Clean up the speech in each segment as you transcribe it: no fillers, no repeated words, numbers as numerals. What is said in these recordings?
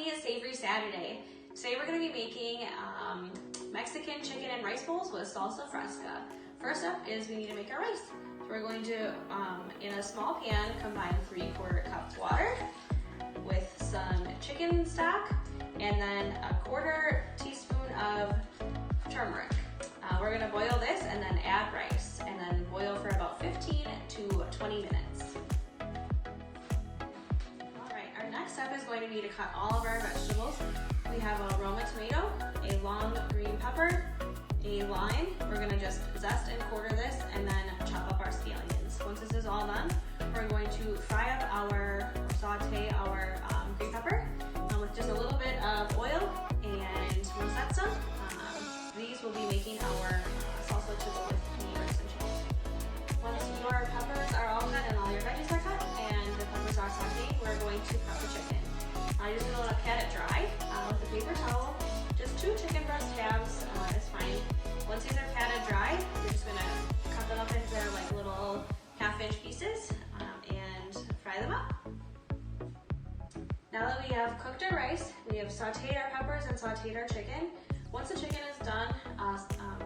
Happy Savory Saturday. Today we're going to be making Mexican chicken and rice bowls with salsa fresca. First up is we need to make our rice. So we're going to, in a small pan, combine 3/4 cup water with some chicken stock and then a 1/4 teaspoon of turmeric. We're going to boil this and then add rice and then boil for about 15 to 20 minutes. Alright, our next step is going to be to cut all of our vegetables. We have a roma tomato, a long green pepper, a lime. We're going to just zest and quarter this and then chop up our scallions. Once this is all done, we're going to fry up or saute our green pepper with just a little bit of oil, and once that's done, these will be making our salsa to go with the rice and chicken. Once your peppers are all cut and all your veggies are cut and the peppers are sauteed, we're going to prep the chicken. You're just going to pat it dry with a paper towel. Just 2 chicken breast halves is fine. Once these are patted dry, you're just going to cut them up into like little 1/2-inch pieces and fry them up. Now that we have cooked our rice, we have sauteed our peppers and sauteed our chicken. Once the chicken is done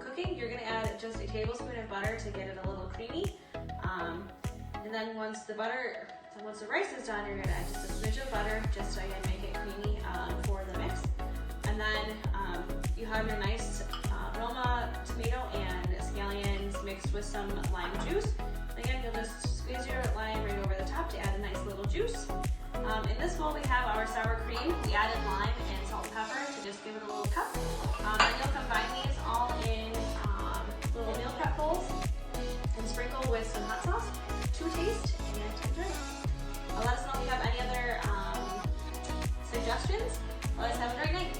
cooking, you're going to add just a tablespoon of butter to get it a little creamy. And then once the rice is done, you're going to add just a smidge of butter just so you can make it creamy for the mix. And then you have your nice roma tomato and scallions mixed with some lime juice. Again, you'll just squeeze your lime right over the top to add a nice little juice. In this bowl, we have our sour cream. We added lime and salt and pepper to just give it a little cup. Then you'll combine these all in little meal prep bowls and sprinkle with some hot sauce to taste and enjoy. Let us know if you have any other suggestions. Let us have a great night.